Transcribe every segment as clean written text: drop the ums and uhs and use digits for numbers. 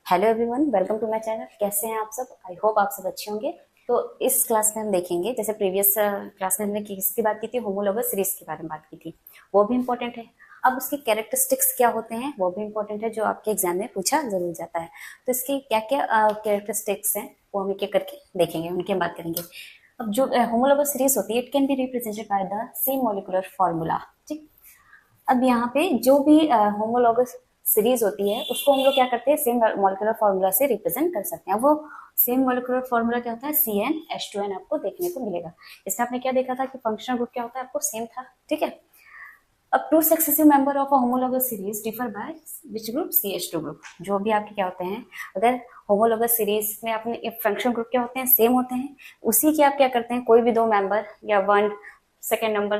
Hello everyone, welcome to my channel. कैसे हैं आप सब? आई होप आप सब अच्छे होंगे। तो इस क्लास में हम देखेंगे, जैसे प्रीवियस क्लास में हमने किसकी बात की थी, होमोलॉगस सीरीज के बारे में बात की थी। वो भी इम्पोर्टेंट है। अब उसके कैरेक्टरिस्टिक्स क्या होते हैं वो भी इम्पोर्टेंट है, जो आपके एग्जाम में पूछा जरूर जाता है। तो इसकी क्या क्या कैरेक्टरिस्टिक्स हैं वो हम एक एक करके देखेंगे, उनकी हम बात करेंगे। अब जो होमोलॉगस सीरीज होती है, it can be represented by the same molecular formula. ठीक। अब यहाँ पे जो भी होमोलॉगस सीरीज होती है उसको हम लोग क्या करते हैं, सेम मॉलिक्यूलर फॉर्मूला से रिप्रेजेंट कर सकते हैं। वो सेम मॉलिक्यूलर फॉर्मूला क्या होता है, CnH2n आपको देखने को मिलेगा। इसमें आपने क्या देखा था कि फंक्शनल ग्रुप क्या होता है, आपको सेम था। ठीक है। अब two successive member of a homologous series differ by which group, CH2 group. जो भी आपके क्या होते हैं, अगर होमोलॉगस सीरीज में अपने फंक्शनल ग्रुप क्या होते हैं, सेम होते हैं। उसी के आप क्या करते हैं, कोई भी दो मेंबर या one second number,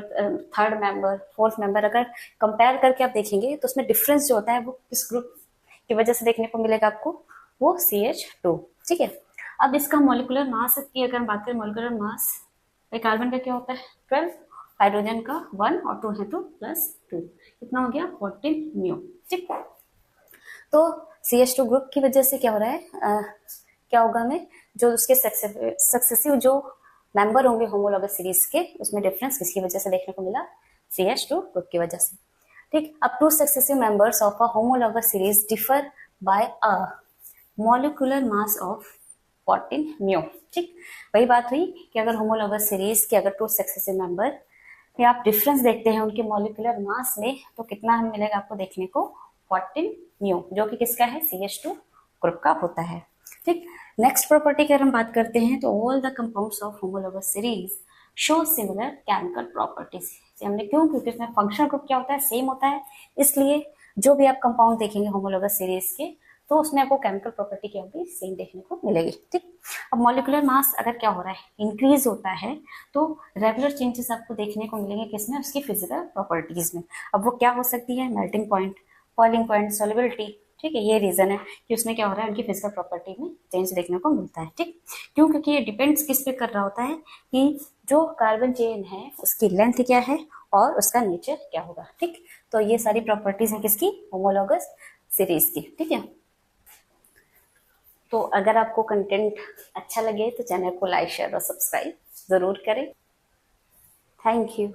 third member, fourth member अगर कंपेयर करके आप देखेंगे तो उसमें डिफरेंस जो होता है वो किस ग्रुप की वजह से देखने को मिलेगा आपको, वो CH2। ठीक है। अब इसका मॉलिक्यूलर मास की अगर हम बात करें, मॉलिक्यूलर मास कार्बन का क्या होता है 12, हाइड्रोजन का 1 और 2 है तो +2, कितना हो गया 14 म्यू। ठीक। तो CH2 ग्रुप की वजह से क्या हो रहा है, क्या होगा हमें, जो उसके सक्सेसिव जो मेंबर होंगे होमोलॉगस सीरीज के, उसमें डिफरेंस किसकी वजह से देखने को मिला, CH2 ग्रुप की वजह से। ठीक। अब two successive members of a homologous series differ by a molecular mass of 14 mu. ठीक। वही बात हुई कि अगर होमोलॉगस सीरीज के अगर टू सक्सेसिव मेंबर में आप डिफरेंस देखते हैं उनके मॉलिक्यूलर मास में, तो कितना हमें मिलेगा आपको देखने को, 14 म्यू, जो कि किसका है, CH2 ग्रुप का होता है। ठीक। नेक्स्ट प्रॉपर्टी की अगर हम बात करते हैं तो all the compounds of homologous series show similar chemical properties. हमने क्यों, क्योंकि इसमें फंक्शनल ग्रुप क्या होता है, सेम होता है। इसलिए जो भी आप कंपाउंड देखेंगे होमोलॉगस सीरीज के, तो उसमें आपको केमिकल प्रॉपर्टी क्या होगी, सेम देखने को मिलेगी। ठीक। अब मॉलिक्यूलर मास अगर क्या हो रहा है, इंक्रीज होता है, तो रेगुलर चेंजेस आपको देखने को मिलेंगे किसमें, उसकी फिजिकल प्रॉपर्टीज में। अब वो क्या हो सकती है, melting point, boiling point, solubility. ठीक है, ये रीजन है कि उसमें क्या हो रहा है, उनकी फिजिकल प्रॉपर्टी में चेंज देखने को मिलता है। ठीक। क्यों, क्योंकि ये डिपेंड्स किस पे कर रहा होता है कि जो कार्बन चेन है उसकी लेंथ क्या है और उसका नेचर क्या होगा। ठीक। तो ये सारी प्रॉपर्टीज हैं किसकी, होमोलॉगस सीरीज की। ठीक है। तो अगर आपको कंटेंट अच्छा लगे तो चैनल को लाइक, शेयर और सब्सक्राइब जरूर करें। Thank you.